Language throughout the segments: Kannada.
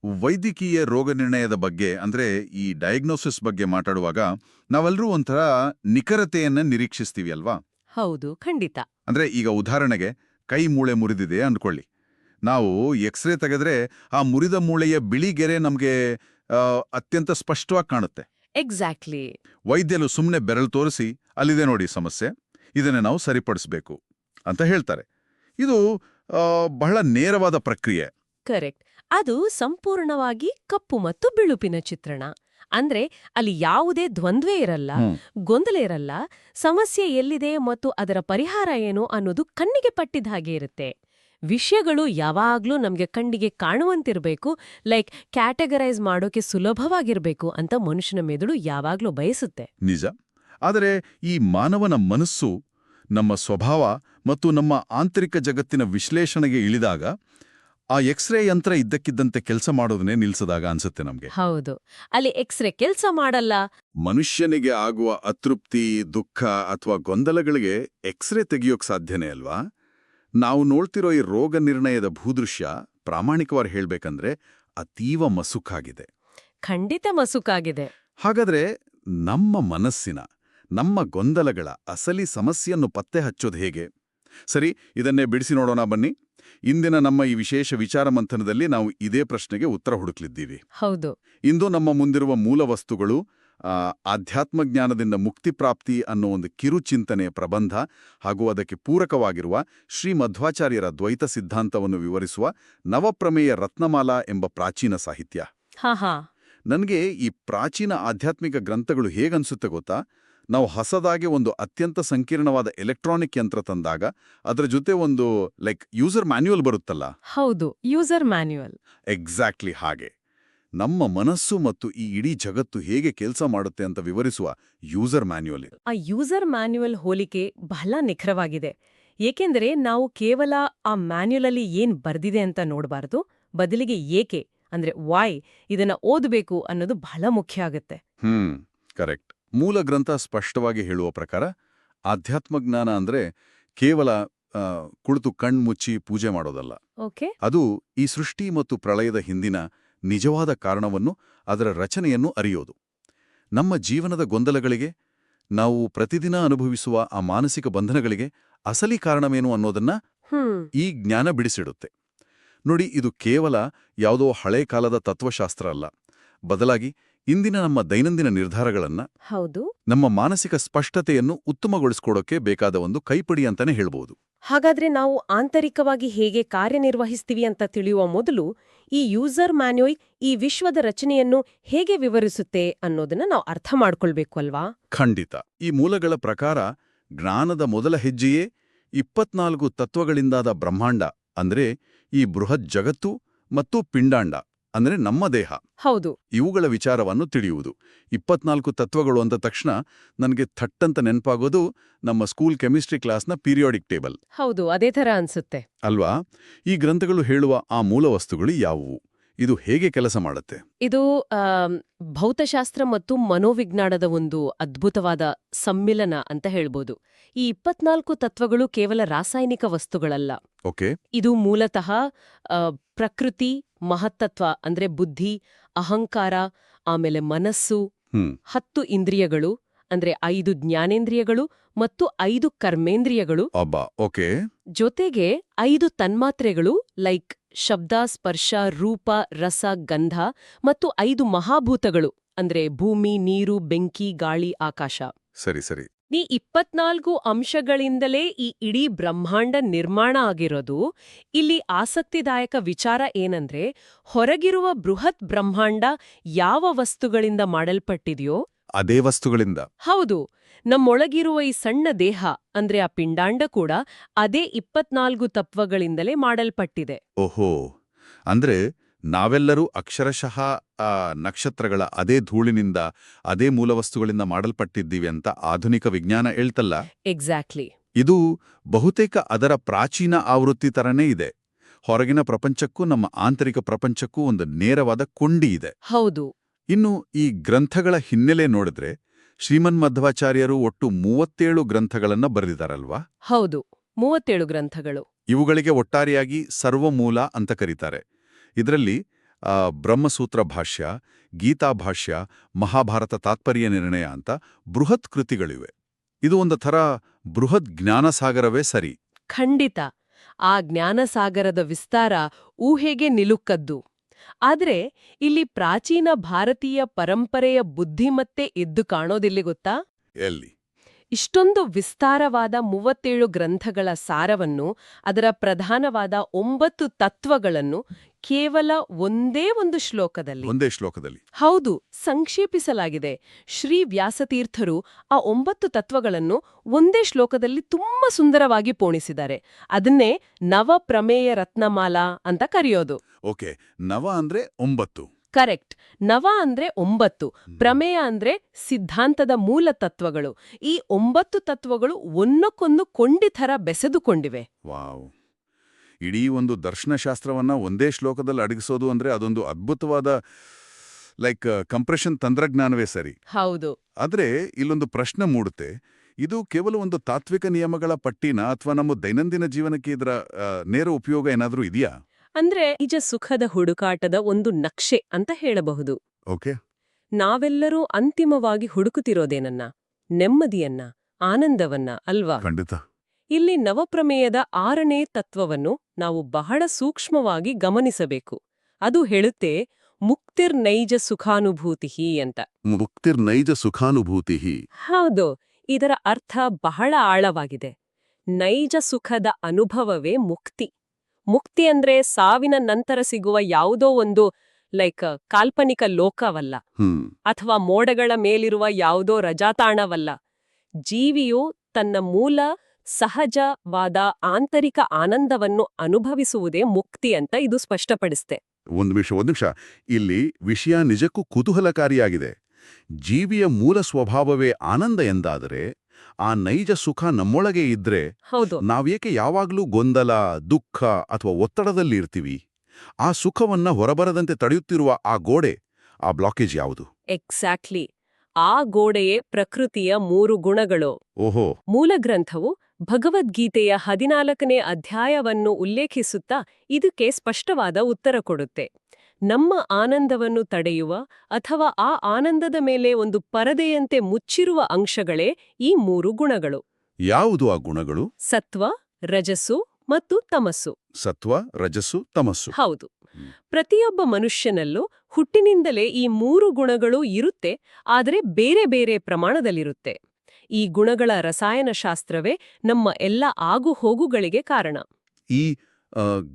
ವೈದ್ಯಕೀಯ ರೋಗ ನಿರ್ಣಯದ ಬಗ್ಗೆ ಅಂದ್ರೆ ಈ ಡಯಾಗ್ನೋಸಿಸ್ ಬಗ್ಗೆ ಮಾತಾಡುವಾಗ ನಾವೆಲ್ಲರೂ ಒಂಥರ ನಿಖರತೆಯನ್ನ ನಿರೀಕ್ಷಿಸ್ತೀವಿ ಅಲ್ವಾ? ಹೌದು, ಖಂಡಿತ. ಅಂದ್ರೆ ಈಗ ಉದಾಹರಣೆಗೆ ಕೈ ಮೂಳೆ ಮುರಿದಿದೆ ಅಂದ್ಕೊಳ್ಳಿ. ನಾವು ಎಕ್ಸ್ರೇ ತೆಗೆದ್ರೆ ಆ ಮುರಿದ ಮೂಳೆಯ ಬಿಳಿ ಗೆರೆ ನಮ್ಗೆ ಅತ್ಯಂತ ಸ್ಪಷ್ಟವಾಗಿ ಕಾಣುತ್ತೆ. ಎಕ್ಸಾಕ್ಟ್ಲಿ. ವೈದ್ಯರು ಸುಮ್ಮನೆ ಬೆರಳು ತೋರಿಸಿ ಅಲ್ಲಿದೆ ನೋಡಿ ಸಮಸ್ಯೆ, ಇದನ್ನೇ ನಾವು ಸರಿಪಡಿಸಬೇಕು ಅಂತ ಹೇಳ್ತಾರೆ. ಇದು ಬಹಳ ನೇರವಾದ ಪ್ರಕ್ರಿಯೆ. ಕರೆಕ್ಟ್. ಅದು ಸಂಪೂರ್ಣವಾಗಿ ಕಪ್ಪು ಮತ್ತು ಬಿಳುಪಿನ ಚಿತ್ರಣ. ಅಂದ್ರೆ ಅಲ್ಲಿ ಯಾವುದೇ ದ್ವಂದ್ವೇ ಇರಲ್ಲ, ಗೊಂದಲ ಇರಲ್ಲ, ಸಮಸ್ಯೆ ಎಲ್ಲಿದೆ ಮತ್ತು ಅದರ ಪರಿಹಾರ ಏನು ಅನ್ನೋದು ಕಣ್ಣಿಗೆ ಪಟ್ಟಿದ ಹಾಗೆ ಇರುತ್ತೆ. ವಿಷಯಗಳು ಯಾವಾಗ್ಲೂ ನಮ್ಗೆ ಕಣ್ಣಿಗೆ ಕಾಣುವಂತಿರ್ಬೇಕು, ಲೈಕ್ ಕ್ಯಾಟಗರೈಸ್ ಮಾಡೋಕೆ ಸುಲಭವಾಗಿರ್ಬೇಕು ಅಂತ ಮನುಷ್ಯನ ಮೆದುಳು ಯಾವಾಗ್ಲೂ ಬಯಸುತ್ತೆ. ನಿಜ. ಆದರೆ ಈ ಮಾನವನ ಮನಸ್ಸು, ನಮ್ಮ ಸ್ವಭಾವ ಮತ್ತು ನಮ್ಮ ಆಂತರಿಕ ಜಗತ್ತಿನ ವಿಶ್ಲೇಷಣೆಗೆ ಇಳಿದಾಗ ಆ ಎಕ್ಸ್ರೇ ಯಂತ್ರ ಇದ್ದಕ್ಕಿದ್ದಂತೆ ಕೆಲಸ ಮಾಡೋದನ್ನೇ ನಿಲ್ಸದಾಗ ಅನ್ಸುತ್ತೆ ನಮ್ಗೆ. ಹೌದು, ಅಲ್ಲಿ ಎಕ್ಸ್ರೇ ಕೆಲಸ ಮಾಡಲ್ಲ. ಮನುಷ್ಯನಿಗೆ ಆಗುವ ಅತೃಪ್ತಿ, ದುಃಖ ಅಥವಾ ಗೊಂದಲಗಳಿಗೆ ಎಕ್ಸ್ರೇ ತೆಗಿಯೋಕ್ ಸಾಧ್ಯನೇ ಅಲ್ವಾ? ನಾವು ನೋಡ್ತಿರೋ ಈ ರೋಗ ನಿರ್ಣಯದ ಭೂದೃಶ್ಯ ಪ್ರಾಮಾಣಿಕವಾಗಿ ಹೇಳ್ಬೇಕಂದ್ರೆ ಅತೀವ ಮಸುಕಾಗಿದೆ. ಖಂಡಿತ ಮಸುಕಾಗಿದೆ. ಹಾಗಾದ್ರೆ ನಮ್ಮ ಮನಸ್ಸಿನ, ನಮ್ಮ ಗೊಂದಲಗಳ ಅಸಲಿ ಸಮಸ್ಯೆಯನ್ನು ಪತ್ತೆ ಹಚ್ಚೋದು ಹೇಗೆ? ಸರಿ, ಇದನ್ನೇ ಬಿಡಿಸಿ ನೋಡೋಣ ಬನ್ನಿ. ಇಂದಿನ ನಮ್ಮ ಈ ವಿಶೇಷ ವಿಚಾರ ಮಂಥನದಲ್ಲಿ ನಾವು ಇದೇ ಪ್ರಶ್ನೆಗೆ ಉತ್ತರ ಹುಡುಕ್ಲಿದ್ದೀವಿ. ಹೌದು. ಇಂದು ನಮ್ಮ ಮುಂದಿರುವ ಮೂಲ ವಸ್ತುಗಳು ಆಧ್ಯಾತ್ಮ ಜ್ಞಾನದಿಂದ ಮುಕ್ತಿ ಪ್ರಾಪ್ತಿ ಅನ್ನೋ ಒಂದು ಕಿರುಚಿಂತನೆಯ ಪ್ರಬಂಧ ಹಾಗೂ ಅದಕ್ಕೆ ಪೂರಕವಾಗಿರುವ ಶ್ರೀ ಮಧ್ವಾಚಾರ್ಯರ ದ್ವೈತ ಸಿದ್ಧಾಂತವನ್ನು ವಿವರಿಸುವ ನವಪ್ರಮೇಯ ರತ್ನಮಾಲಾ ಎಂಬ ಪ್ರಾಚೀನ ಸಾಹಿತ್ಯ. ಹಾ. ನನಗೆ ಈ ಪ್ರಾಚೀನ ಆಧ್ಯಾತ್ಮಿಕ ಗ್ರಂಥಗಳು ಹೇಗನ್ಸುತ್ತೆ ಗೊತ್ತಾ? ನಾವು ಹೊಸದಾಗಿ ಒಂದು ಅತ್ಯಂತ ಸಂಕೀರ್ಣವಾದ ಎಲೆಕ್ಟ್ರಾನಿಕ್ ಯಂತ್ರ ತಂದಾಗ ಅದರ ಜೊತೆ ಒಂದು ಯೂಸರ್ ಮ್ಯಾನ್ಯುಯಲ್ ಬರುತ್ತಲ್ಲ. ಹೌದು, ಯೂಸರ್ ಮ್ಯಾನ್ಯುಯಲ್. ಎಕ್ಸಾಕ್ಟ್ಲಿ ಹಾಗೆ. ನಮ್ಮ ಮನಸ್ಸು ಮತ್ತು ಈ ಇಡೀ ಜಗತ್ತು ಹೇಗೆ ಕೆಲಸ ಮಾಡುತ್ತೆ ಅಂತ ವಿವರಿಸುವ ಯೂಸರ್ ಮ್ಯಾನ್ಯುಯಲ್. ಆ ಯೂಸರ್ ಮ್ಯಾನ್ಯುಯಲ್ ಹೋಲಿಕೆ ಬಹಳ ನಿಖರವಾಗಿದೆ. ಏಕೆಂದರೆ ನಾವು ಕೇವಲ ಆ ಮ್ಯಾನ್ಯುಯಲಲ್ಲಿ ಏನ್ ಬರ್ದಿದೆ ಅಂತ ನೋಡಬಾರದು, ಬದಲಿಗೆ ಏಕೆ ಅಂದ್ರೆ ವೈ ಇದನ್ನ ಓದಬೇಕು ಅನ್ನೋದು ಬಹಳ ಮುಖ್ಯ ಆಗುತ್ತೆ. ಕರೆಕ್ಟ್. ಮೂಲ ಗ್ರಂಥ ಸ್ಪಷ್ಟವಾಗಿ ಹೇಳುವ ಪ್ರಕಾರ ಆಧ್ಯಾತ್ಮಜ್ಞಾನ ಅಂದ್ರೆ ಕೇವಲ ಕುಳಿತು ಕಣ್ಮುಚ್ಚಿ ಪೂಜೆ ಮಾಡೋದಲ್ಲ. ಓಕೆ. ಅದು ಈ ಸೃಷ್ಟಿ ಮತ್ತು ಪ್ರಳಯದ ಹಿಂದಿನ ನಿಜವಾದ ಕಾರಣವನ್ನು, ಅದರ ರಚನೆಯನ್ನು ಅರಿಯೋದು. ನಮ್ಮ ಜೀವನದ ಗೊಂದಲಗಳಿಗೆ, ನಾವು ಪ್ರತಿದಿನ ಅನುಭವಿಸುವ ಆ ಮಾನಸಿಕ ಬಂಧನಗಳಿಗೆ ಅಸಲಿ ಕಾರಣವೇನು ಅನ್ನೋದನ್ನ ಈ ಜ್ಞಾನ ಬಿಡಿಸಿಡುತ್ತೆ. ನೋಡಿ, ಇದು ಕೇವಲ ಯಾವುದೋ ಹಳೆ ಕಾಲದ ತತ್ವಶಾಸ್ತ್ರ ಅಲ್ಲ, ಬದಲಾಗಿ ಇಂದಿನ ನಮ್ಮ ದೈನಂದಿನ ನಿರ್ಧಾರಗಳನ್ನ, ಹೌದು, ನಮ್ಮ ಮಾನಸಿಕ ಸ್ಪಷ್ಟತೆಯನ್ನು ಉತ್ತಮಗೊಳಿಸ್ಕೊಡೋಕೆ ಬೇಕಾದ ಒಂದು ಕೈಪಿಡಿ ಅಂತಾನೆ ಹೇಳ್ಬೋದು. ಹಾಗಾದ್ರೆ ನಾವು ಆಂತರಿಕವಾಗಿ ಹೇಗೆ ಕಾರ್ಯನಿರ್ವಹಿಸ್ತೀವಿ ಅಂತ ತಿಳಿಯುವ ಮೊದಲು ಈ ಯೂಸರ್ ಮ್ಯಾನ್ಯುಯಲ್ ಈ ವಿಶ್ವದ ರಚನೆಯನ್ನು ಹೇಗೆ ವಿವರಿಸುತ್ತೆ ಅನ್ನೋದನ್ನ ನಾವು ಅರ್ಥ ಮಾಡ್ಕೊಳ್ಬೇಕು ಅಲ್ವಾ? ಖಂಡಿತ. ಈ ಮೂಲಗಳ ಪ್ರಕಾರ ಜ್ಞಾನದ ಮೊದಲ ಹೆಜ್ಜೆಯೇ 24 ತತ್ವಗಳಿಂದಾದ ಬ್ರಹ್ಮಾಂಡ, ಅಂದ್ರೆ ಈ ಬೃಹತ್ ಜಗತ್ತು ಮತ್ತು ಪಿಂಡಾಂಡ ಅಂದ್ರೆ ನಮ್ಮ ದೇಹ. ಹೌದು. ಇವುಗಳ ವಿಚಾರವನ್ನು ತಿಳಿಯುವುದು. 24 ತತ್ವಗಳು ಅಂದ ತಕ್ಷಣ ನನಗೆ ಥಟ್ಟಂತ ನೆನಪಾಗೋದು ನಮ್ಮ ಸ್ಕೂಲ್ ಕೆಮಿಸ್ಟ್ರಿ ಕ್ಲಾಸ್ನ ಪೀರಿಯಾಡಿಕ್ ಟೇಬಲ್. ಹೌದು, ಅದೇ ಥರ ಅನ್ಸುತ್ತೆ ಅಲ್ವಾ? ಈ ಗ್ರಂಥಗಳು ಹೇಳುವ ಆ ಮೂಲ ವಸ್ತುಗಳು ಯಾವುವು? ಇದು ಹೇಗೆ ಕೆಲಸ ಮಾಡುತ್ತೆ? ಇದು ಭೌತಶಾಸ್ತ್ರ ಮತ್ತು ಮನೋವಿಜ್ಞಾನದ ಒಂದು ಅದ್ಭುತವಾದ ಸಮ್ಮಿಲನ ಅಂತ ಹೇಳ್ಬೋದು. ಈ 24 ತತ್ವಗಳು ಕೇವಲ ರಾಸಾಯನಿಕ ವಸ್ತುಗಳಲ್ಲ. ಓಕೆ. ಇದು ಮೂಲತಃ ಪ್ರಕೃತಿ, ಮಹತ್ತತ್ವ ಅಂದ್ರೆ ಬುದ್ಧಿ, ಅಹಂಕಾರ, ಆಮೇಲೆ ಮನಸ್ಸು, 10 ಇಂದ್ರಿಯಗಳು ಅಂದ್ರೆ 5 ಜ್ಞಾನೇಂದ್ರಿಯಗಳು ಮತ್ತು 5 ಕರ್ಮೇಂದ್ರಿಯಗಳು, ಓಕೆ, ಜೊತೆಗೆ 5 ತನ್ಮಾತ್ರೆಗಳು ಲೈಕ್ ಶಬ್ದ, ಸ್ಪರ್ಶ, ರೂಪ, ರಸ, ಗಂಧ ಮತ್ತು 5 ಮಹಾಭೂತಗಳು ಅಂದ್ರೆ ಭೂಮಿ, ನೀರು, ಬೆಂಕಿ, ಗಾಳಿ, ಆಕಾಶ. ಸರಿ ಸರಿ. ಈ 24 ಅಂಶಗಳಿಂದಲೇ ಈ ಇಡೀ ಬ್ರಹ್ಮಾಂಡ ನಿರ್ಮಾಣ ಆಗಿರೋದು. ಇಲ್ಲಿ ಆಸಕ್ತಿದಾಯಕ ವಿಚಾರ ಏನಂದ್ರೆ, ಹೊರಗಿರುವ ಬೃಹತ್ ಬ್ರಹ್ಮಾಂಡ ಯಾವ ವಸ್ತುಗಳಿಂದ ಮಾಡಲ್ಪಟ್ಟಿದೆಯೋ ಅದೇ ವಸ್ತುಗಳಿಂದ. ಹೌದು, ನಮ್ಮೊಳಗಿರುವ ಈ ಸಣ್ಣ ದೇಹ ಅಂದ್ರೆ ಆ ಪಿಂಡಾಂಡ ಕೂಡ ಅದೇ 24 ತತ್ವಗಳಿಂದಲೇ ಮಾಡಲ್ಪಟ್ಟಿದೆ. ಓಹೋ, ಅಂದ್ರೆ ನಾವೆಲ್ಲರೂ ಅಕ್ಷರಶಃ ಆ ನಕ್ಷತ್ರಗಳ ಅದೇ ಧೂಳಿನಿಂದ, ಅದೇ ಮೂಲವಸ್ತುಗಳಿಂದ ಮಾಡಲ್ಪಟ್ಟಿದ್ದೀವಿ ಅಂತ ಆಧುನಿಕ ವಿಜ್ಞಾನ ಹೇಳ್ತಲ್ಲ. ಎಕ್ಸಾಕ್ಟ್ಲಿ. ಇದು ಬಹುತೇಕ ಅದರ ಪ್ರಾಚೀನ ಆವೃತ್ತಿ ತರನೇ ಇದೆ. ಹೊರಗಿನ ಪ್ರಪಂಚಕ್ಕೂ ನಮ್ಮ ಆಂತರಿಕ ಪ್ರಪಂಚಕ್ಕೂ ಒಂದು ನೇರವಾದ ಕೊಂಡಿ ಇದೆ. ಹೌದು. ಇನ್ನು ಈ ಗ್ರಂಥಗಳ ಹಿನ್ನೆಲೆ ನೋಡಿದ್ರೆ, ಶ್ರೀಮನ್ಮಧ್ವಾಚಾರ್ಯರು ಒಟ್ಟು 37 ಗ್ರಂಥಗಳನ್ನ ಬರೆದಿದ್ದಾರಲ್ವಾ? ಹೌದು, 37 ಗ್ರಂಥಗಳು. ಇವುಗಳಿಗೆ ಒಟ್ಟಾರೆಯಾಗಿ ಸರ್ವಮೂಲ ಅಂತ ಕರೀತಾರೆ. ಇದರಲ್ಲಿ ಬ್ರಹ್ಮಸೂತ್ರ ಭಾಷ್ಯ, ಗೀತಾ ಭಾಷ್ಯ, ಮಹಾಭಾರತ ತಾತ್ಪರ್ಯ ನಿರ್ಣಯ ಅಂತ ಬೃಹತ್ ಕೃತಿಗಳಿವೆ. ಇದು ಒಂದು ಥರ ಬೃಹತ್ ಜ್ಞಾನಸಾಗರವೇ ಸರಿ. ಖಂಡಿತ. ಆ ಜ್ಞಾನಸಾಗರದ ವಿಸ್ತಾರ ಊಹೆಗೆ ನಿಲುಕದ್ದು. ಆದ್ರೆ ಇಲ್ಲಿ ಪ್ರಾಚೀನ ಭಾರತೀಯ ಪರಂಪರೆಯ ಬುದ್ಧಿಮತ್ತೆ ಎದ್ದು ಕಾಣೋದಿಲ್ಲಿ ಗೊತ್ತಾ? ಎಲ್ಲಿ? ಇಷ್ಟೊಂದು ವಿಸ್ತಾರವಾದ 37 ಗ್ರಂಥಗಳ ಸಾರವನ್ನು, ಅದರ ಪ್ರಧಾನವಾದ 9 ತತ್ವಗಳನ್ನು ಕೇವಲ ಒಂದೇ ಒಂದು ಶ್ಲೋಕದಲ್ಲಿ ಹೌದು, ಸಂಕ್ಷೇಪಿಸಲಾಗಿದೆ. ಶ್ರೀ ವ್ಯಾಸತೀರ್ಥರು ಆ 9 ತತ್ವಗಳನ್ನು ಒಂದೇ ಶ್ಲೋಕದಲ್ಲಿ ತುಂಬಾ ಸುಂದರವಾಗಿ ಪೋಣಿಸಿದ್ದಾರೆ. ಅದನ್ನೇ ನವ ಪ್ರಮೇಯ ರತ್ನಮಾಲಾ ಅಂತ ಕರೆಯೋದು. ಓಕೆ, ನವ ಅಂದ್ರೆ 9. ಕರೆಕ್ಟ್. ನವ ಅಂದ್ರೆ 9, ಪ್ರಮೇಯ ಅಂದ್ರೆ ಸಿದ್ಧಾಂತದ ಮೂಲ ತತ್ವಗಳು. ಈ 9 ತತ್ವಗಳು ಒಂದಕ್ಕೊಂದು ಕೊಂಡಿ ಥರ ಬೆಸೆದುಕೊಂಡಿವೆ. ವಾವ್! ಇಡೀ ಒಂದು ದರ್ಶನಶಾಸ್ತ್ರವನ್ನ ಒಂದೇ ಶ್ಲೋಕದಲ್ಲಿ ಅಡಗಿಸೋದು ಅಂದ್ರೆ ಅದೊಂದು ಅದ್ಭುತವಾದ ಕಂಪ್ರೆಷನ್ ತಂತ್ರಜ್ಞಾನವೇ ಸರಿ. ಹೌದು. ಆದ್ರೆ ಇಲ್ಲೊಂದು ಪ್ರಶ್ನೆ ಮೂಡುತ್ತೆ. ಇದು ಕೇವಲ ಒಂದು ತಾತ್ವಿಕ ನಿಯಮಗಳ ಪಟ್ಟಿನ ಅಥವಾ ನಮ್ಮ ದೈನಂದಿನ ಜೀವನಕ್ಕೆ ಇದರ ನೇರ ಉಪಯೋಗ ಏನಾದ್ರೂ ಇದೆಯಾ? ಅಂದ್ರೆ ನಿಜ ಸುಖದ ಹುಡುಕಾಟದ ಒಂದು ನಕ್ಷೆ ಅಂತ ಹೇಳಬಹುದು. ಓಕೆ. ನಾವೆಲ್ಲರೂ ಅಂತಿಮವಾಗಿ ಹುಡುಕುತ್ತಿರೋದೇನನ್ನ? ನೆಮ್ಮದಿಯನ್ನ, ಆನಂದವನ್ನ, ಅಲ್ವಾ? ಖಂಡಿತ. ಇಲ್ಲಿ ನವಪ್ರಮೇಯದ 6ನೇ ತತ್ವವನ್ನು ನಾವು ಬಹಳ ಸೂಕ್ಷ್ಮವಾಗಿ ಗಮನಿಸಬೇಕು. ಅದು ಹೇಳುತ್ತೆ ಮುಕ್ತಿರ್ನೈಜ ಸುಖಾನುಭೂತಿ ಅಂತ. ಮುಕ್ತಿರ್ನೈಜ ಸುಖಾನುಭೂತಿ. ಹೌದು. ಇದರ ಅರ್ಥ ಬಹಳ ಆಳವಾಗಿದೆ. ನೈಜ ಸುಖದ ಅನುಭವವೇ ಮುಕ್ತಿ. ಮುಕ್ತಿ ಅಂದ್ರೆ ಸಾವಿನ ನಂತರ ಸಿಗುವ ಯಾವುದೋ ಒಂದು ಕಾಲ್ಪನಿಕ ಲೋಕವಲ್ಲ, ಅಥವಾ ಮೋಡಗಳ ಮೇಲಿರುವ ಯಾವುದೋ ರಜಾತಾಣವಲ್ಲ. ಜೀವಿಯು ತನ್ನ ಮೂಲ ಸಹಜವಾದ ಆಂತರಿಕ ಆನಂದವನ್ನು ಅನುಭವಿಸುವುದೇ ಮುಕ್ತಿ ಅಂತ ಇದು ಸ್ಪಷ್ಟಪಡಿಸುತ್ತೆ. ಒಂದು ನಿಮಿಷ. ಇಲ್ಲಿ ವಿಷಯ ನಿಜಕ್ಕೂ ಕುತೂಹಲಕಾರಿಯಾಗಿದೆ. ಜೀವಿಯ ಮೂಲ ಸ್ವಭಾವವೇ ಆನಂದ ಎಂದಾದರೆ ಆ ನೈಜ ಸುಖ ನಮ್ಮೊಳಗೆ ಇದ್ರೆ ಹೌದು, ನಾವೇಕೆ ಯಾವಾಗ್ಲೂ ಗೊಂದಲ, ದುಃಖ ಅಥವಾ ಒತ್ತಡದಲ್ಲಿ ಇರ್ತೀವಿ? ಆ ಸುಖವನ್ನ ಹೊರಬರದಂತೆ ತಡೆಯುತ್ತಿರುವ ಆ ಗೋಡೆ, ಆ ಬ್ಲಾಕೇಜ್ ಯಾವುದು? ಎಕ್ಸಾಕ್ಟ್ಲಿ. ಆ ಗೋಡೆಯೇ ಪ್ರಕೃತಿಯ 3 ಗುಣಗಳು. ಓಹೋ. ಮೂಲ ಗ್ರಂಥವು ಭಗವದ್ಗೀತೆಯ 14ನೇ ಅಧ್ಯಾಯವನ್ನು ಉಲ್ಲೇಖಿಸುತ್ತಾ ಇದಕ್ಕೆ ಸ್ಪಷ್ಟವಾದ ಉತ್ತರ ಕೊಡುತ್ತೆ. ನಮ್ಮ ಆನಂದವನ್ನು ತಡೆಯುವ ಅಥವಾ ಆ ಆನಂದದ ಮೇಲೆ ಒಂದು ಪರದೆಯಂತೆ ಮುಚ್ಚಿರುವ ಅಂಶಗಳೇ ಈ 3 ಗುಣಗಳು. ಯಾವುದು ಆ ಗುಣಗಳು? ಸತ್ವ, ರಜಸ್ಸು ಮತ್ತು ತಮಸ್ಸು. ಸತ್ವ, ರಜಸ್ಸು, ತಮಸ್ಸು. ಹೌದು. ಪ್ರತಿಯೊಬ್ಬ ಮನುಷ್ಯನಲ್ಲೂ ಹುಟ್ಟಿನಿಂದಲೇ ಈ 3 ಗುಣಗಳು ಇರುತ್ತೆ, ಆದರೆ ಬೇರೆ ಬೇರೆ ಪ್ರಮಾಣದಲ್ಲಿರುತ್ತೆ. ಈ ಗುಣಗಳ ರಸಾಯನಶಾಸ್ತ್ರವೇ ನಮ್ಮ ಎಲ್ಲ ಆಗುಹೋಗುಗಳಿಗೆ ಕಾರಣ. ಈ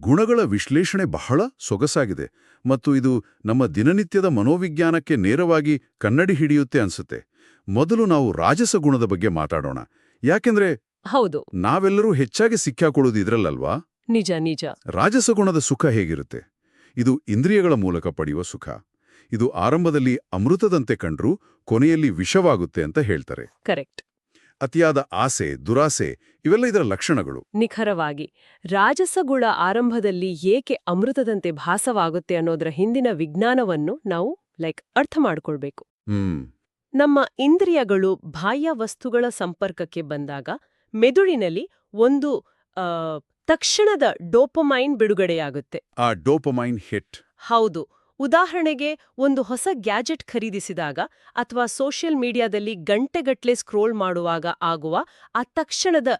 ಗುಣಗಳ ವಿಶ್ಲೇಷಣೆ ಬಹಳ ಸೊಗಸಾಗಿದೆ ಮತ್ತು ಇದು ನಮ್ಮ ದಿನನಿತ್ಯದ ಮನೋವಿಜ್ಞಾನಕ್ಕೆ ನೇರವಾಗಿ ಕನ್ನಡಿ ಹಿಡಿಯುತ್ತೆ ಅನ್ಸುತ್ತೆ. ಮೊದಲು ನಾವು ರಾಜಸ ಗುಣದ ಬಗ್ಗೆ ಮಾತಾಡೋಣ. ಯಾಕೆಂದ್ರೆ ಹೌದು, ನಾವೆಲ್ಲರೂ ಹೆಚ್ಚಾಗಿ ಸಿಕ್ಕಾಕೊಳ್ಳೋದು ಇದ್ರಲ್ಲಲ್ವಾ? ನಿಜ ನಿಜ. ರಾಜಸ ಗುಣದ ಸುಖ ಹೇಗಿರುತ್ತೆ? ಇದು ಇಂದ್ರಿಯಗಳ ಮೂಲಕ ಪಡೆಯುವ ಸುಖ. ಇದು ಆರಂಭದಲ್ಲಿ ಅಮೃತದಂತೆ ಕಂಡ್ರೂ ಕೊನೆಯಲ್ಲಿ ವಿಷವಾಗುತ್ತೆ ಅಂತ ಹೇಳ್ತಾರೆ. ಕರೆಕ್ಟ್. ಅತಿಯಾದ ಆಸೆ, ದುರಾಸೆ ಇವೆಲ್ಲ ಇದರ ಲಕ್ಷಣಗಳು. ನಿಖರವಾಗಿ. ರಾಜಸಗುಣ ಆರಂಭದಲ್ಲಿ ಏಕೆ ಅಮೃತದಂತೆ ಭಾಸವಾಗುತ್ತೆ ಅನ್ನೋದರ ಹಿಂದಿನ ವಿಜ್ಞಾನವನ್ನು ನಾವು ಅರ್ಥ ಮಾಡ್ಕೊಳ್ಬೇಕು. ನಮ್ಮ ಇಂದ್ರಿಯಗಳು ಬಾಹ್ಯ ವಸ್ತುಗಳ ಸಂಪರ್ಕಕ್ಕೆ ಬಂದಾಗ ಮೆದುಳಿನಲ್ಲಿ ಒಂದು ತಕ್ಷಣದ ಡೋಪಮೈನ್ ಬಿಡುಗಡೆಯಾಗುತ್ತೆ. ಆ ಡೋಪಮೈನ್ ಹಿಟ್. ಹೌದು. ಉದಾಹರಣೆಗೆ ಒಂದು ಹೊಸ ಗ್ಯಾಜೆಟ್ ಖರೀದಿಸಿದಾಗ ಅಥವಾ ಸೋಷಿಯಲ್ ಮೀಡಿಯಾದಲ್ಲಿ ಗಂಟೆಗಟ್ಲೆ ಸ್ಕ್ರೋಲ್ ಮಾಡುವಾಗ ಆಗುವ ಆ ತಕ್ಷಣದ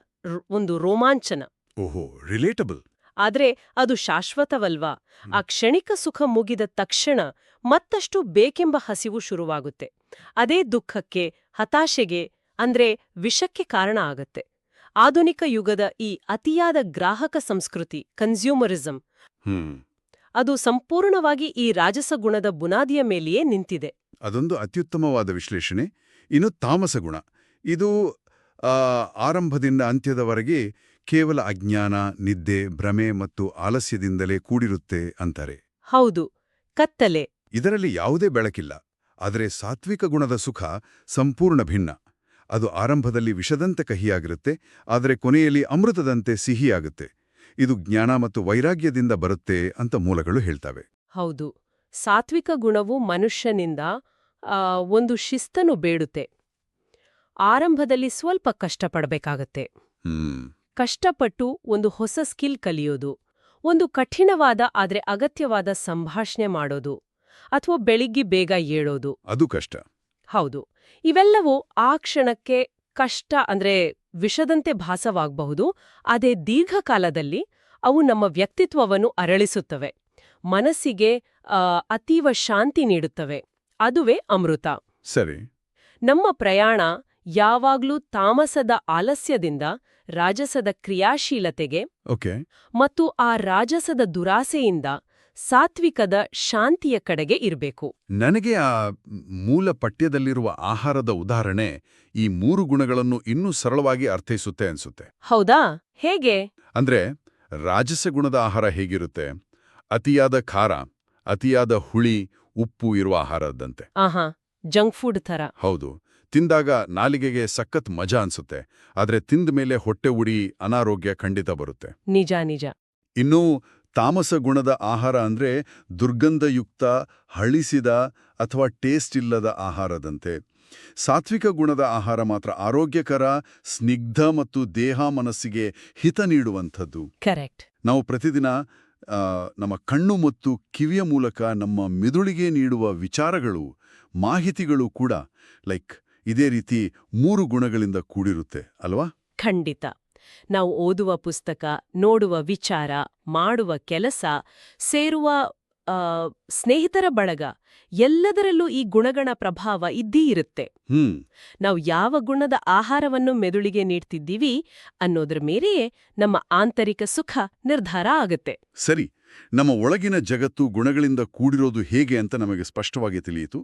ಒಂದು ರೋಮಾಂಚನ. ಓಹೋ, ರಿಲೇಟಬಲ್. ಆದ್ರೆ ಅದು ಶಾಶ್ವತವಲ್ವಾ? ಆ ಕ್ಷಣಿಕ ಸುಖ ಮುಗಿದ ತಕ್ಷಣ ಮತ್ತಷ್ಟು ಬೇಕೆಂಬ ಹಸಿವು ಶುರುವಾಗುತ್ತೆ. ಅದೇ ದುಃಖಕ್ಕೆ, ಹತಾಶೆಗೆ, ಅಂದ್ರೆ ವಿಷಕ್ಕೆ ಕಾರಣ ಆಗತ್ತೆ. ಆಧುನಿಕ ಯುಗದ ಈ ಅತಿಯಾದ ಗ್ರಾಹಕ ಸಂಸ್ಕೃತಿ, ಕನ್ಸ್ಯೂಮರಿಸಂ, ಅದು ಸಂಪೂರ್ಣವಾಗಿ ಈ ರಾಜಸ ಗುಣದ ಬುನಾದಿಯ ಮೇಲೆಯೇ ನಿಂತಿದೆ. ಅದೊಂದು ಅತ್ಯುತ್ತಮವಾದ ವಿಶ್ಲೇಷಣೆ. ಇನ್ನು ತಾಮಸ ಗುಣ, ಇದು ಆರಂಭದಿಂದ ಅಂತ್ಯದವರೆಗೆ ಕೇವಲ ಅಜ್ಞಾನ, ನಿದ್ದೆ, ಭ್ರಮೆ ಮತ್ತು ಆಲಸ್ಯದಿಂದಲೇ ಕೂಡಿರುತ್ತೆ ಅಂತಾರೆ. ಹೌದು, ಕತ್ತಲೆ. ಇದರಲ್ಲಿ ಯಾವುದೇ ಬೆಳಕಿಲ್ಲ. ಆದರೆ ಸಾತ್ವಿಕ ಗುಣದ ಸುಖ ಸಂಪೂರ್ಣ ಭಿನ್ನ. ಅದು ಆರಂಭದಲ್ಲಿ ವಿಷದಂತೆ ಕಹಿಯಾಗಿರುತ್ತೆ, ಆದರೆ ಕೊನೆಯಲ್ಲಿ ಅಮೃತದಂತೆ ಸಿಹಿಯಾಗುತ್ತೆ. ಇದು ಜ್ಞಾನ ಮತ್ತು ವೈರಾಗ್ಯದಿಂದ ಬರುತ್ತೆ ಅಂತ ಮೂಲಗಳು ಹೇಳ್ತವೆ. ಹೌದು. ಸಾತ್ವಿಕ ಗುಣವು ಮನುಷ್ಯನಿಂದ ಒಂದು ಶಿಸ್ತನ್ನು ಬೇಡುತ್ತೆ. ಆರಂಭದಲ್ಲಿ ಸ್ವಲ್ಪ ಕಷ್ಟಪಡಬೇಕಾಗತ್ತೆ. ಕಷ್ಟಪಟ್ಟು ಒಂದು ಹೊಸ ಸ್ಕಿಲ್ ಕಲಿಯೋದು, ಒಂದು ಕಠಿಣವಾದ ಆದ್ರೆ ಅಗತ್ಯವಾದ ಸಂಭಾಷಣೆ ಮಾಡೋದು ಅಥವಾ ಬೆಳಿಗ್ಗೆ ಬೇಗ ಏಳೋದು. ಅದು ಕಷ್ಟ. ಹೌದು. ಇವೆಲ್ಲವೂ ಆ ಕ್ಷಣಕ್ಕೆ ಕಷ್ಟ ಅಂದ್ರೆ ವಿಷದಂತೆ ಭಾಸವಾಗಬಹುದು. ಅದೇ ದೀರ್ಘಕಾಲದಲ್ಲಿ ಅವು ನಮ್ಮ ವ್ಯಕ್ತಿತ್ವವನ್ನು ಅರಳಿಸುತ್ತವೆ, ಮನಸ್ಸಿಗೆ ಅತೀವ ಶಾಂತಿ ನೀಡುತ್ತವೆ. ಅದುವೇ ಅಮೃತ. ಸರಿ. ನಮ್ಮ ಪ್ರಯಾಣ ಯಾವಾಗ್ಲೂ ತಾಮಸದ ಆಲಸ್ಯದಿಂದ ರಾಜಸದ ಕ್ರಿಯಾಶೀಲತೆಗೆ ಓಕೆ. ಮತ್ತು ಆ ರಾಜಸದ ದುರಾಸೆಯಿಂದ ಸಾತ್ವಿಕದ ಶಾಂತಿಯ ಕಡೆಗೆ ಇರಬೇಕು. ನನಗೆ ಆ ಮೂಲ ಪಠ್ಯದಲ್ಲಿರುವ ಆಹಾರದ ಉದಾಹರಣೆ ಈ 3 ಗುಣಗಳನ್ನು ಇನ್ನೂ ಸರಳವಾಗಿ ಅರ್ಥೈಸುತ್ತೆ ಅನ್ಸುತ್ತೆ. ಹೌದಾ? ಹೇಗೆ? ಅಂದ್ರೆ ರಾಜಸ ಗುಣದ ಆಹಾರ ಹೇಗಿರುತ್ತೆ? ಅತಿಯಾದ ಖಾರ, ಅತಿಯಾದ ಹುಳಿ, ಉಪ್ಪು ಇರುವ ಆಹಾರದಂತೆ. ಆಹಾ, ಜಂಕ್ ಫುಡ್ ಥರ. ಹೌದು. ತಿಂದಾಗ ನಾಲಿಗೆಗೆ ಸಖತ್ ಮಜಾ ಅನ್ಸುತ್ತೆ, ಆದ್ರೆ ತಿಂದ ಮೇಲೆ ಹೊಟ್ಟೆ ಉರಿ, ಅನಾರೋಗ್ಯ ಖಂಡಿತ ಬರುತ್ತೆ. ನಿಜ ನಿಜ. ಇನ್ನೂ ತಾಮಸ ಗುಣದ ಆಹಾರ ಅಂದ್ರೆ ದುರ್ಗಂಧಯುಕ್ತ, ಹಳಿಸಿದ ಅಥವಾ ಟೇಸ್ಟ್ ಇಲ್ಲದ ಆಹಾರದಂತೆ. ಸಾತ್ವಿಕ ಗುಣದ ಆಹಾರ ಮಾತ್ರ ಆರೋಗ್ಯಕರ, ಸ್ನಿಗ್ಧ ಮತ್ತು ದೇಹ ಮನಸ್ಸಿಗೆ ಹಿತ ನೀಡುವಂಥದ್ದು. ಕರೆಕ್ಟ್. ನಾವು ಪ್ರತಿದಿನ ನಮ್ಮ ಕಣ್ಣು ಮತ್ತು ಕಿವಿಯ ಮೂಲಕ ನಮ್ಮ ಮಿದುಳಿಗೆ ನೀಡುವ ವಿಚಾರಗಳು, ಮಾಹಿತಿಗಳು ಕೂಡ ಇದೇ ರೀತಿ 3 ಗುಣಗಳಿಂದ ಕೂಡಿರುತ್ತೆ ಅಲ್ವಾ? ಖಂಡಿತ. ನಾವು ಓದುವ ಪುಸ್ತಕ, ನೋಡುವ ವಿಚಾರ, ಮಾಡುವ ಕೆಲಸ, ಸೇರುವ ಸ್ನೇಹಿತರ ಬಳಗ, ಎಲ್ಲದರಲ್ಲೂ ಈ ಗುಣಗಳ ಪ್ರಭಾವ ಇದ್ದೇ ಇರುತ್ತೆ. ನಾವು ಯಾವ ಗುಣದ ಆಹಾರವನ್ನು ಮೆದುಳಿಗೆ ನೀಡ್ತಿದ್ದೀವಿ ಅನ್ನೋದ್ರ ಮೇರೆಯೇ ನಮ್ಮ ಆಂತರಿಕ ಸುಖ ನಿರ್ಧಾರ ಆಗತ್ತೆ. ಸರಿ. ನಮ್ಮ ಒಳಗಿನ ಜಗತ್ತು ಗುಣಗಳಿಂದ ಕೂಡಿರೋದು ಹೇಗೆ ಅಂತ ನಮಗೆ ಸ್ಪಷ್ಟವಾಗಿ ತಿಳಿಯಿತು.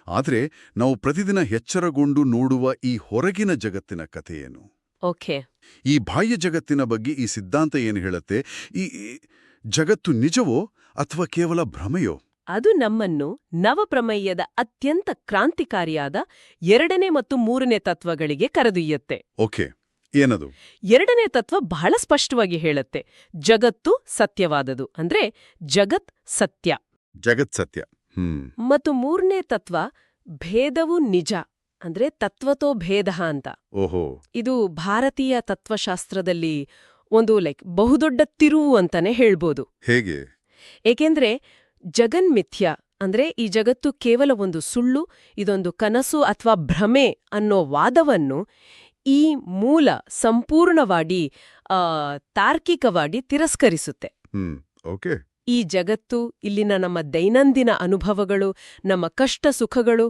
ಆದರೆ ನಾವು ಪ್ರತಿದಿನ ಎಚ್ಚರಗೊಂಡು ನೋಡುವ ಈ ಹೊರಗಿನ ಜಗತ್ತಿನ ಕಥೆಯೇನು? ಓಕೆ. ಈ ಬಾಹ್ಯ ಜಗತ್ತಿನ ಬಗ್ಗೆ ಈ ಸಿದ್ಧಾಂತ ಏನು ಹೇಳುತ್ತೆ? ಈ ಜಗತ್ತು ನಿಜವೋ ಅಥವಾ ಕೇವಲ ಭ್ರಮೆಯೋ? ಅದು ನಮ್ಮನ್ನು ನವಪ್ರಮೇಯದ ಅತ್ಯಂತ ಕ್ರಾಂತಿಕಾರಿಯಾದ 2ನೇ ಮತ್ತು 3ನೇ ತತ್ವಗಳಿಗೆ ಕರೆದೊಯ್ಯುತ್ತೆ. ಓಕೆ. ಏನದು? 2ನೇ ತತ್ವ ಬಹಳ ಸ್ಪಷ್ಟವಾಗಿ ಹೇಳುತ್ತೆ, ಜಗತ್ತು ಸತ್ಯವಾದದು, ಅಂದ್ರೆ ಜಗತ್ ಸತ್ಯ. ಜಗತ್ ಸತ್ಯ. ಮತ್ತು 3ನೇ ತತ್ವ ಭೇದವು ನಿಜ, ಅಂದ್ರೆ ತತ್ವತೋ ಭೇದ ಅಂತ. ಓಹೋ. ಇದು ಭಾರತೀಯ ತತ್ವಶಾಸ್ತ್ರದಲ್ಲಿ ಒಂದು ಬಹುದೊಡ್ಡ ತಿರುವು ಅಂತಾನೆ ಹೇಳ್ಬೋದು. ಹೇಗೆ? ಏಕೆಂದ್ರೆ ಜಗನ್ಮಿಥ್ಯ ಅಂದ್ರೆ ಈ ಜಗತ್ತು ಕೇವಲ ಒಂದು ಸುಳ್ಳು, ಇದೊಂದು ಕನಸು ಅಥವಾ ಭ್ರಮೆ ಅನ್ನೋ ವಾದವನ್ನು ಈ ಮೂಲ ಸಂಪೂರ್ಣವಾಗಿ ತಾರ್ಕಿಕವಾಗಿ ತಿರಸ್ಕರಿಸುತ್ತೆ. ಓಕೆ. ಈ ಜಗತ್ತು, ಇಲ್ಲಿನ ನಮ್ಮ ದೈನಂದಿನ ಅನುಭವಗಳು, ನಮ್ಮ ಕಷ್ಟ ಸುಖಗಳು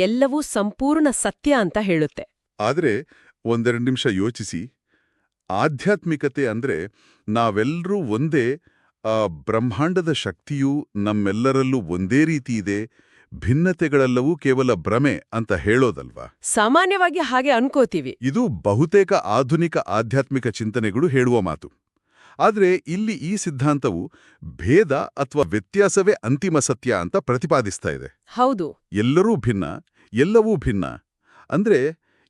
ಎಲ್ಲವೂ ಸಂಪೂರ್ಣ ಸತ್ಯ ಅಂತ ಹೇಳುತ್ತೆ. ಆದ್ರೆ 1-2 ನಿಮಿಷ ಯೋಚಿಸಿ. ಆಧ್ಯಾತ್ಮಿಕತೆ ಅಂದ್ರೆ ನಾವೆಲ್ಲರೂ ಒಂದೇ, ಬ್ರಹ್ಮಾಂಡದ ಶಕ್ತಿಯೂ ನಮ್ಮೆಲ್ಲರಲ್ಲೂ ಒಂದೇ ರೀತಿ ಇದೆ, ಭಿನ್ನತೆಗಳೆಲ್ಲವೂ ಕೇವಲ ಭ್ರಮೆ ಅಂತ ಹೇಳೋದಲ್ವಾ? ಸಾಮಾನ್ಯವಾಗಿ ಹಾಗೆ ಅನ್ಕೋತೀವಿ. ಇದು ಬಹುತೇಕ ಆಧುನಿಕ ಆಧ್ಯಾತ್ಮಿಕ ಚಿಂತನೆಗಳು ಹೇಳುವ ಮಾತು. ಆದ್ರೆ ಇಲ್ಲಿ ಈ ಸಿದ್ಧಾಂತವು ಭೇದ ಅಥವಾ ವ್ಯತ್ಯಾಸವೇ ಅಂತಿಮ ಸತ್ಯ ಅಂತ ಪ್ರತಿಪಾದಿಸ್ತಾ ಇದೆ. ಹೌದು. ಎಲ್ಲರೂ ಭಿನ್ನ, ಎಲ್ಲವೂ ಭಿನ್ನ. ಅಂದ್ರೆ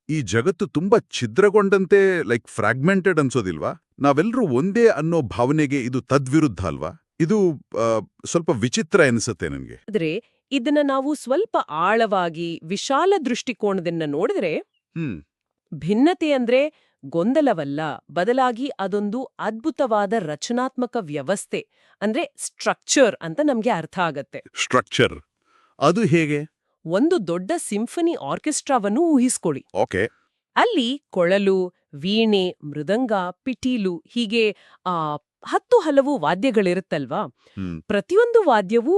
ಈ ಜಗತ್ತು ತುಂಬಾ ಛಿದ್ರಗೊಂಡಂತೆ ಫ್ರಾಗ್ಮೆಂಟೆಡ್ ಅನ್ಸೋದಿಲ್ವಾ? ನಾವೆಲ್ಲರೂ ಒಂದೇ ಅನ್ನೋ ಭಾವನೆಗೆ ಇದು ತದ್ವಿರುದ್ಧ ಅಲ್ವಾ? ಇದು ಸ್ವಲ್ಪ ವಿಚಿತ್ರ ಎನಿಸುತ್ತೆ ನನಗೆ. ಆದ್ರೆ ಇದನ್ನ ನಾವು ಸ್ವಲ್ಪ ಆಳವಾಗಿ ವಿಶಾಲ ದೃಷ್ಟಿಕೋನದಿಂದ ನೋಡಿದ್ರೆ, ಭಿನ್ನತೆ ಅಂದ್ರೆ ಗೊಂದಲವಲ್ಲ, ಬದಲಾಗಿ ಅದೊಂದು ಅದ್ಭುತವಾದ ರಚನಾತ್ಮಕ ವ್ಯವಸ್ಥೆ, ಅಂದ್ರೆ ಸ್ಟ್ರಕ್ಚರ್ ಅಂತ ನಮ್ಗೆ ಅರ್ಥ ಆಗತ್ತೆ. ಸ್ಟ್ರಕ್ಚರ್ ಅದು ಹೇಗೆ? ಒಂದು ದೊಡ್ಡ ಸಿಂಫನಿ ಆರ್ಕೆಸ್ಟ್ರಾವನ್ನು ಊಹಿಸ್ಕೊಳ್ಳಿ. ಓಕೆ. ಅಲ್ಲಿ ಕೊಳಲು, ವೀಣೆ, ಮೃದಂಗ, ಪಿಟೀಲು ಹೀಗೆ 10 ಹಲವು ವಾದ್ಯಗಳಿರುತ್ತಲ್ವಾ? ಪ್ರತಿಯೊಂದು ವಾದ್ಯವೂ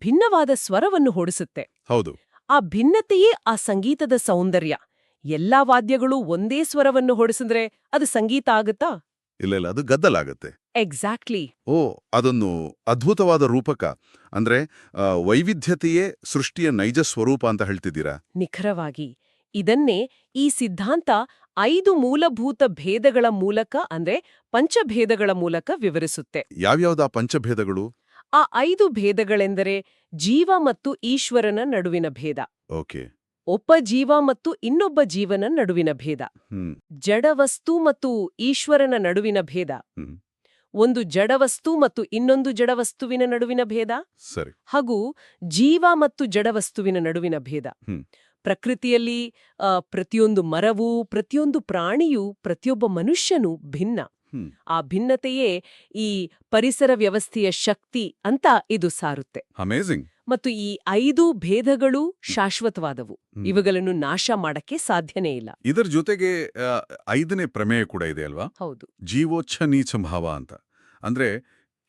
ಭಿನ್ನವಾದ ಸ್ವರವನ್ನು ಹೊಡಿಸುತ್ತೆ. ಹೌದು. ಆ ಭಿನ್ನತೆಯೇ ಆ ಸಂಗೀತದ ಸೌಂದರ್ಯ. ಎಲ್ಲಾ ವಾದ್ಯಗಳು ಒಂದೇ ಸ್ವರವನ್ನು ಹೊಡಿಸಿದ್ರೆ ಅದು ಸಂಗೀತ ಆಗುತ್ತಾ? ಇಲ್ಲ, ಅದು ಗದ್ದಲಾಗತ್ತೆ. ಎಕ್ಸಾಕ್ಟ್ಲಿ. ಅದೊಂದು ಅದ್ಭುತವಾದ ರೂಪಕ. ಅಂದ್ರೆ ವೈವಿಧ್ಯತೆಯೇ ಸೃಷ್ಟಿಯ ನೈಜ ಸ್ವರೂಪ ಅಂತ ಹೇಳ್ತಿದ್ದೀರಾ? ನಿಖರವಾಗಿ. ಇದನ್ನೇ ಈ ಸಿದ್ಧಾಂತ 5 ಮೂಲಭೂತ ಭೇದಗಳ ಮೂಲಕ, ಅಂದ್ರೆ ಪಂಚಭೇದಗಳ ಮೂಲಕ ವಿವರಿಸುತ್ತೆ. ಯಾವ್ಯಾವ್ದಾ ಪಂಚಭೇದಗಳು? ಆ 5 ಭೇದಗಳೆಂದರೆ ಜೀವ ಮತ್ತು ಈಶ್ವರನ ನಡುವಿನ ಭೇದ, ಓಕೆ, ಒಬ್ಬ ಜೀವ ಮತ್ತು ಇನ್ನೊಬ್ಬ ಜೀವನ ನಡುವಿನ ಭೇದ, ಜಡವಸ್ತು ಮತ್ತು ಈಶ್ವರನ ನಡುವಿನ ಭೇದ, ಒಂದು ಜಡವಸ್ತು ಮತ್ತು ಇನ್ನೊಂದು ಜಡವಸ್ತುವಿನ ನಡುವಿನ ಭೇದ, ಸರಿ, ಹಾಗೂ ಜೀವ ಮತ್ತು ಜಡವಸ್ತುವಿನ ನಡುವಿನ ಭೇದ. ಪ್ರಕೃತಿಯಲ್ಲಿ ಪ್ರತಿಯೊಂದು ಮರವೂ, ಪ್ರತಿಯೊಂದು ಪ್ರಾಣಿಯೂ, ಪ್ರತಿಯೊಬ್ಬ ಮನುಷ್ಯನೂ ಭಿನ್ನ. ಹ್ಮ್. ಆ ಭಿನ್ನತೆಯೇ ಈ ಪರಿಸರ ವ್ಯವಸ್ಥೆಯ ಶಕ್ತಿ ಅಂತ ಇದು ಸಾರುತ್ತೆ. ಅಮೇಜಿಂಗ್. ಮತ್ತು ಈ 5 ಭೇದಗಳು ಶಾಶ್ವತವಾದವು. ಹ್ಮ್. ಇವುಗಳನ್ನು ನಾಶ ಮಾಡಕ್ಕೆ ಸಾಧ್ಯನೇ ಇಲ್ಲ. ಇದರ ಜೊತೆಗೆ 5ನೇ ಪ್ರಮೇಯ ಕೂಡ ಇದೆ ಅಲ್ವಾ? ಹೌದು, ಜೀವೋಚ್ಛ ನೀಚ ಭಾವ ಅಂತ. ಅಂದ್ರೆ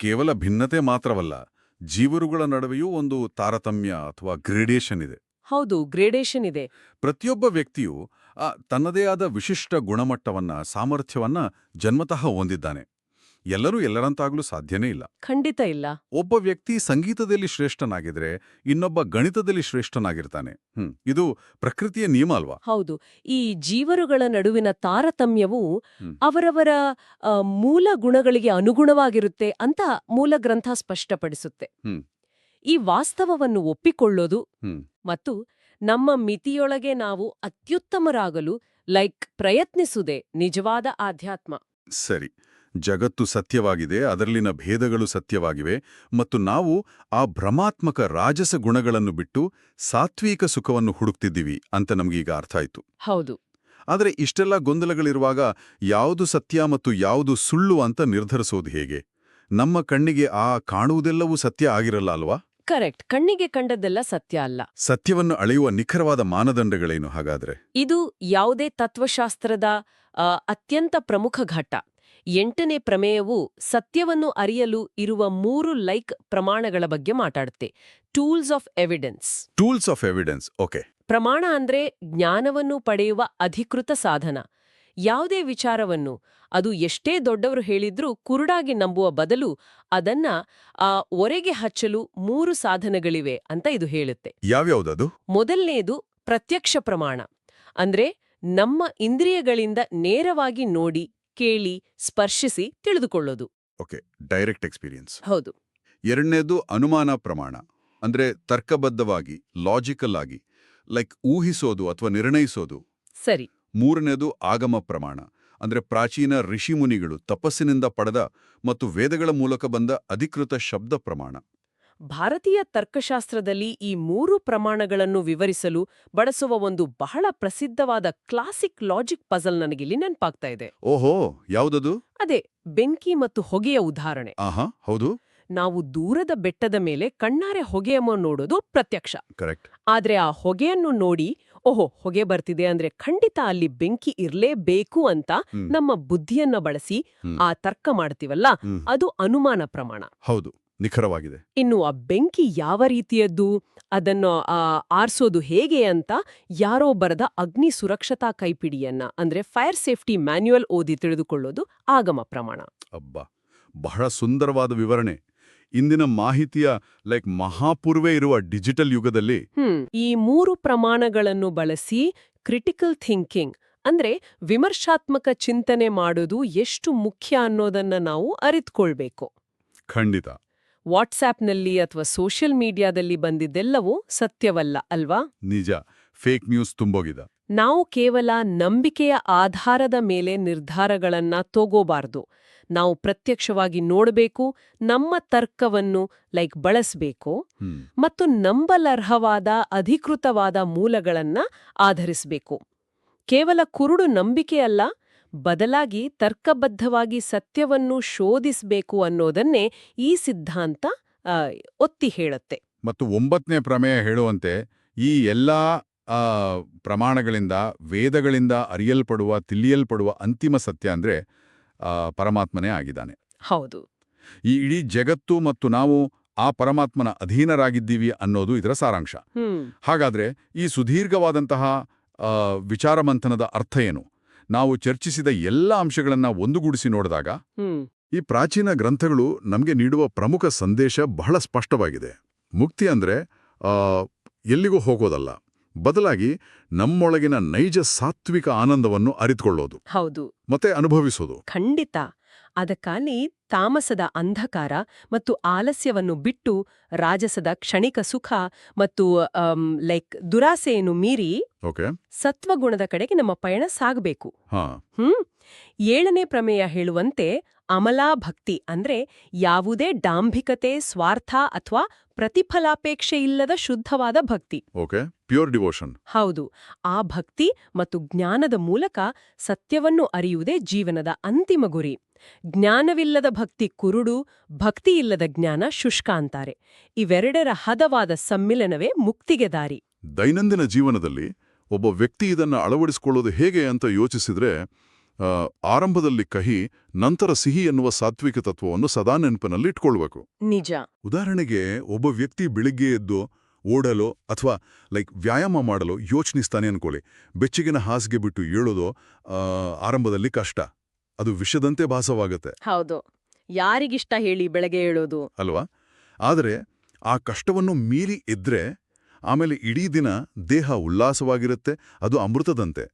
ಕೇವಲ ಭಿನ್ನತೆ ಮಾತ್ರವಲ್ಲ, ಜೀವರುಗಳ ನಡುವೆಯೂ ಒಂದು ತಾರತಮ್ಯ ಅಥವಾ ಗ್ರೇಡೇಷನ್ ಇದೆ. ಹೌದು, ಗ್ರೇಡೇಷನ್ ಇದೆ. ಪ್ರತಿಯೊಬ್ಬ ವ್ಯಕ್ತಿಯು ತನ್ನದೇ ಆದ ವಿಶಿಷ್ಟ ಗುಣಮಟ್ಟವನ್ನ, ಸಾಮರ್ಥ್ಯವನ್ನ ಜನ್ಮತಃ ಹೊಂದಿದ್ದಾನೆ. ಎಲ್ಲರೂ ಎಲ್ಲರಂತಾಗ್ಲೂ ಸಾಧ್ಯನೇ ಇಲ್ಲ. ಖಂಡಿತ ಇಲ್ಲ. ಒಬ್ಬ ವ್ಯಕ್ತಿ ಸಂಗೀತದಲ್ಲಿ ಶ್ರೇಷ್ಠನಾಗಿದ್ರೆ ಇನ್ನೊಬ್ಬ ಗಣಿತದಲ್ಲಿ ಶ್ರೇಷ್ಠನಾಗಿರ್ತಾನೆ. ಇದು ಪ್ರಕೃತಿಯ ನಿಯಮ ಅಲ್ವಾ? ಹೌದು, ಈ ಜೀವರುಗಳ ನಡುವಿನ ತಾರತಮ್ಯವು ಹ್ಮ್. ಅವರವರ ಮೂಲ ಗುಣಗಳಿಗೆ ಅನುಗುಣವಾಗಿರುತ್ತೆ ಅಂತ ಮೂಲ ಗ್ರಂಥ ಸ್ಪಷ್ಟಪಡಿಸುತ್ತೆ. ಹ್ಮ್. ಈ ವಾಸ್ತವವನ್ನು ಒಪ್ಪಿಕೊಳ್ಳೋದು ಹ್ಮ್. ಮತ್ತು ನಮ್ಮ ಮಿತಿಯೊಳಗೆ ನಾವು ಅತ್ಯುತ್ತಮರಾಗಲು ಪ್ರಯತ್ನಿಸುವುದೇ ನಿಜವಾದ ಆಧ್ಯಾತ್ಮ. ಸರಿ, ಜಗತ್ತು ಸತ್ಯವಾಗಿದೆ, ಅದರಲ್ಲಿನ ಭೇದಗಳು ಸತ್ಯವಾಗಿವೆ, ಮತ್ತು ನಾವು ಆ ಭ್ರಮಾತ್ಮಕ ರಾಜಸ ಗುಣಗಳನ್ನು ಬಿಟ್ಟು ಸಾತ್ವಿಕ ಸುಖವನ್ನು ಹುಡುಕ್ತಿದ್ದೀವಿ ಅಂತ ನಮಗೀಗ ಅರ್ಥ ಆಯ್ತು. ಹೌದು. ಆದರೆ ಇಷ್ಟೆಲ್ಲ ಗೊಂದಲಗಳಿರುವಾಗ ಯಾವುದು ಸತ್ಯ ಮತ್ತು ಯಾವುದು ಸುಳ್ಳು ಅಂತ ನಿರ್ಧರಿಸೋದು ಹೇಗೆ? ನಮ್ಮ ಕಣ್ಣಿಗೆ ಕಾಣುವುದೆಲ್ಲವೂ ಸತ್ಯ ಆಗಿರಲ್ಲ ಅಲ್ವಾ? ಕರೆಕ್ಟ್. ಕಣ್ಣಿಗೆ ಕಂಡದ್ದೆಲ್ಲ ಸತ್ಯ ಅಲ್ಲ. ಸತ್ಯವನ್ನು ಅಳೆಯುವ ನಿಖರವಾದ ಮಾನದಂಡಗಳೇನು ಹಾಗಾದ್ರೆ? ಇದು ಯಾವುದೇ ತತ್ವಶಾಸ್ತ್ರದ ಅತ್ಯಂತ ಪ್ರಮುಖ ಘಟ್ಟ. 8ನೇ ಪ್ರಮೇಯವು ಸತ್ಯವನ್ನು ಅರಿಯಲು ಇರುವ 3 ಪ್ರಮಾಣಗಳ ಬಗ್ಗೆ ಮಾತಾಡುತ್ತೆ. Tools of evidence. Tools of evidence, okay. ಪ್ರಮಾಣ ಅಂದ್ರೆ ಜ್ಞಾನವನ್ನು ಪಡೆಯುವ ಅಧಿಕೃತ ಸಾಧನ. ಯಾವುದೇ ವಿಚಾರವನ್ನು ಅದು ಎಷ್ಟೇ ದೊಡ್ಡವರು ಹೇಳಿದ್ರೂ ಕುರುಡಾಗಿ ನಂಬುವ ಬದಲು ಅದನ್ನ ಒರೆಗೆ ಹಚ್ಚಲು 3 ಸಾಧನಗಳಿವೆ ಅಂತ ಇದು ಹೇಳುತ್ತೆ. ಯಾವ್ಯಾವುದದು? ಮೊದಲನೇದು ಪ್ರತ್ಯಕ್ಷ ಪ್ರಮಾಣ. ಅಂದ್ರೆ ನಮ್ಮ ಇಂದ್ರಿಯಗಳಿಂದ ನೇರವಾಗಿ ನೋಡಿ, ಕೇಳಿ, ಸ್ಪರ್ಶಿಸಿ ತಿಳಿದುಕೊಳ್ಳೋದು. Okay, direct experience. ಹೌದು. ಎರಡನೇದು ಅನುಮಾನ ಪ್ರಮಾಣ. ಅಂದ್ರೆ ತರ್ಕಬದ್ಧವಾಗಿ, ಲಾಜಿಕಲ್ ಆಗಿ, ಊಹಿಸೋದು ಅಥವಾ ನಿರ್ಣಯಿಸೋದು. ಸರಿ. ಮೂರನೇದು ಆಗಮ ಪ್ರಮಾಣ. ಅಂದ್ರೆ ಪ್ರಾಚೀನ ಋಷಿಮುನಿಗಳು ತಪಸ್ಸಿನಿಂದ ಪಡೆದ ಮತ್ತು ವೇದಗಳ ಮೂಲಕ ಬಂದ ಅಧಿಕೃತ ಶಬ್ದ ಪ್ರಮಾಣ. ಭಾರತೀಯ ತರ್ಕಶಾಸ್ತ್ರದಲ್ಲಿ ಈ 3 ಪ್ರಮಾಣಗಳನ್ನು ವಿವರಿಸಲು ಬಳಸುವ ಒಂದು ಬಹಳ ಪ್ರಸಿದ್ಧವಾದ ಕ್ಲಾಸಿಕ್ ಲಾಜಿಕ್ ಪಜಲ್ ನನಗಿಲ್ಲಿ ನೆನಪಾಗ್ತಾ ಇದೆ. ಓಹೋ, ಯಾವುದದು? ಅದೇ ಬೆಂಕಿ ಮತ್ತು ಹೊಗೆಯ ಉದಾಹರಣೆ. ಆಹಾ, ಹೌದು. ನಾವು ದೂರದ ಬೆಟ್ಟದ ಮೇಲೆ ಕಣ್ಣಾರೆ ಹೊಗೆಯನ್ನು ನೋಡೋದು ಪ್ರತ್ಯಕ್ಷ. ಕರೆಕ್ಟ್. ಆದ್ರೆ ಆ ಹೊಗೆಯನ್ನು ನೋಡಿ, ಓಹೋ, ಹೊಗೆ ಬರ್ತಿದೆ ಅಂದ್ರೆ ಖಂಡಿತ ಅಲ್ಲಿ ಬೆಂಕಿ ಇರ್ಲೇಬೇಕು ಅಂತ ನಮ್ಮ ಬುದ್ಧಿಯನ್ನ ಬಳಸಿ ಆ ತರ್ಕ ಮಾಡ್ತೀವಲ್ಲ, ಅದು ಅನುಮಾನ ಪ್ರಮಾಣ. ಹೌದು, ನಿಖರವಾಗಿದೆ. ಇನ್ನು ಆ ಬೆಂಕಿ ಯಾವ ರೀತಿಯದ್ದು, ಅದನ್ನು ಆರ್ಸೋದು ಹೇಗೆ ಅಂತ ಯಾರೋ ಬರೆದ ಅಗ್ನಿ ಸುರಕ್ಷತಾ ಕೈಪಿಡಿಯನ್ನ ಅಂದ್ರೆ ಫೈರ್ ಸೇಫ್ಟಿ ಮ್ಯಾನ್ಯುಯಲ್ ಓದಿ ತಿಳಿದುಕೊಳ್ಳೋದು ಆಗಮ ಪ್ರಮಾಣ. ಅಬ್ಬಾ, ಬಹಳ ಸುಂದರವಾದ ವಿವರಣೆ. ಇಂದಿನ ಮಾಹಿತಿಯ ಮಹಾಪೂರ್ವೆ ಇರುವ ಡಿಜಿಟಲ್ ಯುಗದಲ್ಲಿ ಈ 3 ಪ್ರಮಾಣಗಳನ್ನು ಬಳಸಿ ಕ್ರಿಟಿಕಲ್ ಥಿಂಕಿಂಗ್ ಅಂದ್ರೆ ವಿಮರ್ಶಾತ್ಮಕ ಚಿಂತನೆ ಮಾಡೋದು ಎಷ್ಟು ಮುಖ್ಯ ಅನ್ನೋದನ್ನ ನಾವು ಅರಿತುಕೊಳ್ಬೇಕು. ಖಂಡಿತ. ವಾಟ್ಸ್ಆಪ್ನಲ್ಲಿ ಅಥವಾ ಸೋಷಿಯಲ್ ಮೀಡಿಯಾದಲ್ಲಿ ಬಂದಿದ್ದೆಲ್ಲವೂ ಸತ್ಯವಲ್ಲ ಅಲ್ವಾ? ನಿಜ. ಫೇಕ್ ನ್ಯೂಸ್ ತುಂಬೋಗಿದೆ. ನಾವು ಕೇವಲ ನಂಬಿಕೆಯ ಆಧಾರದ ಮೇಲೆ ನಿರ್ಧಾರಗಳನ್ನ ತಗೋಬಾರ್ದು. ನಾವು ಪ್ರತ್ಯಕ್ಷವಾಗಿ ನೋಡಬೇಕು, ನಮ್ಮ ತರ್ಕವನ್ನು ಬಳಸಬೇಕು ಮತ್ತು ನಂಬಲರ್ಹವಾದ ಅಧಿಕೃತವಾದ ಮೂಲಗಳನ್ನ ಆಧರಿಸಬೇಕು. ಕೇವಲ ಕುರುಡು ನಂಬಿಕೆಯಲ್ಲ, ಬದಲಾಗಿ ತರ್ಕಬದ್ಧವಾಗಿ ಸತ್ಯವನ್ನು ಶೋಧಿಸಬೇಕು ಅನ್ನೋದನ್ನೇ ಈ ಸಿದ್ಧಾಂತ ಒತ್ತಿ ಹೇಳುತ್ತೆ. ಮತ್ತು 9ನೇ ಪ್ರಮೇಯ ಹೇಳುವಂತೆ ಈ ಎಲ್ಲಾ ಪ್ರಮಾಣಗಳಿಂದ, ವೇದಗಳಿಂದ ಅರಿಯಲ್ಪಡುವ, ತಿಳಿಯಲ್ಪಡುವ ಅಂತಿಮ ಸತ್ಯ ಅಂದ್ರೆ ಪರಮಾತ್ಮನೇ ಆಗಿದ್ದಾನೆ. ಹೌದು. ಈ ಇಡೀ ಜಗತ್ತು ಮತ್ತು ನಾವು ಆ ಪರಮಾತ್ಮನ ಅಧೀನರಾಗಿದ್ದೀವಿ ಅನ್ನೋದು ಇದರ ಸಾರಾಂಶ. ಹಾಗಾದ್ರೆ ಈ ಸುದೀರ್ಘವಾದಂತಹ ವಿಚಾರಮಂಥನದ ಅರ್ಥ ಏನು? ನಾವು ಚರ್ಚಿಸಿದ ಎಲ್ಲ ಅಂಶಗಳನ್ನ ಒಂದುಗೂಡಿಸಿ ನೋಡಿದಾಗ ಈ ಪ್ರಾಚೀನ ಗ್ರಂಥಗಳು ನಮಗೆ ನೀಡುವ ಪ್ರಮುಖ ಸಂದೇಶ ಬಹಳ ಸ್ಪಷ್ಟವಾಗಿದೆ. ಮುಕ್ತಿ ಅಂದ್ರೆ ಎಲ್ಲಿಗೂ ಹೋಗೋದಲ್ಲ, ಬದಲಾಗಿ ನಮ್ಮೊಳಗಿನ ನೈಜ ಸಾತ್ವಿಕ ಆನಂದವನ್ನು ಅರಿತುಕೊಳ್ಳೋದು. ಹೌದು. ಮತ್ತೆ ಅನುಭವಿಸೋದು. ಖಂಡಿತ. ಅದಕ್ಕಾಗಿ ತಾಮಸದ ಅಂಧಕಾರ ಮತ್ತು ಆಲಸ್ಯವನ್ನು ಬಿಟ್ಟು ರಾಜಸದ ಕ್ಷಣಿಕ ಸುಖ ಮತ್ತು ದುರಾಸೆಯನ್ನು ಮೀರಿ ಸತ್ವಗುಣದ ಕಡೆಗೆ ನಮ್ಮ ಪಯಣ ಸಾಗಬೇಕು. 7ನೇ ಪ್ರಮೇಯ ಹೇಳುವಂತೆ ಅಮಲಾ ಭಕ್ತಿ ಅಂದ್ರೆ ಯಾವುದೇ ಡಾಂಭಿಕತೆ, ಸ್ವಾರ್ಥ ಅಥವಾ ಪ್ರತಿಫಲಾಪೇಕ್ಷೆ ಇಲ್ಲದ ಶುದ್ಧವಾದ ಭಕ್ತಿ. Pure devotion. ಹೌದು. ಆ ಭಕ್ತಿ ಮತ್ತು ಜ್ಞಾನದ ಮೂಲಕ ಸತ್ಯವನ್ನು ಅರಿಯುವುದೇ ಜೀವನದ ಅಂತಿಮ ಗುರಿ. ಜ್ಞಾನವಿಲ್ಲದ ಭಕ್ತಿ ಕುರುಡು, ಭಕ್ತಿಯಿಲ್ಲದ ಜ್ಞಾನ ಶುಷ್ಕ ಅಂತಾರೆ. ಇವೆರಡರ ಹದವಾದ ಸಮ್ಮಿಲನವೇ ಮುಕ್ತಿಗೆ ದಾರಿ. ದೈನಂದಿನ ಜೀವನದಲ್ಲಿ ಒಬ್ಬ ವ್ಯಕ್ತಿ ಇದನ್ನ ಅಳವಡಿಸಿಕೊಳ್ಳೋದು ಹೇಗೆ ಅಂತ ಯೋಚಿಸಿದ್ರೆ ಆರಂಭದಲ್ಲಿ ಕಹಿ, ನಂತರ ಸಿಹಿ ಎನ್ನುವ ಸಾತ್ವಿಕ ತತ್ವವನ್ನು ಸದಾ ನೆನಪಿನಲ್ಲಿ ಇಟ್ಕೊಳ್ಬೇಕು. ನಿಜ. ಉದಾಹರಣೆಗೆ ಒಬ್ಬ ವ್ಯಕ್ತಿ ಬೆಳಿಗ್ಗೆ ಎದ್ದು ಓಡಲು ಅಥವಾ ವ್ಯಾಯಾಮ ಮಾಡಲು ಯೋಚನಿಸ್ತಾನೆ ಅನ್ಕೊಳ್ಳಿ. ಬೆಚ್ಚಗಿನ ಹಾಸಿಗೆ ಬಿಟ್ಟು ಏಳೋದು ಆರಂಭದಲ್ಲಿ ಕಷ್ಟ, ಅದು ವಿಷದಂತೆ ಭಾಸವಾಗುತ್ತೆ. ಹೌದು, ಯಾರಿಗಿಷ್ಟ ಹೇಳಿ ಬೆಳಗ್ಗೆ ಏಳೋದು ಅಲ್ವಾ? ಆದರೆ ಆ ಕಷ್ಟವನ್ನು ಮೀರಿ ಇದ್ರೆ ಆಮೇಲೆ ಇಡೀ ದಿನ ದೇಹ ಉಲ್ಲಾಸವಾಗಿರುತ್ತೆ, ಅದು ಅಮೃತದಂತೆ.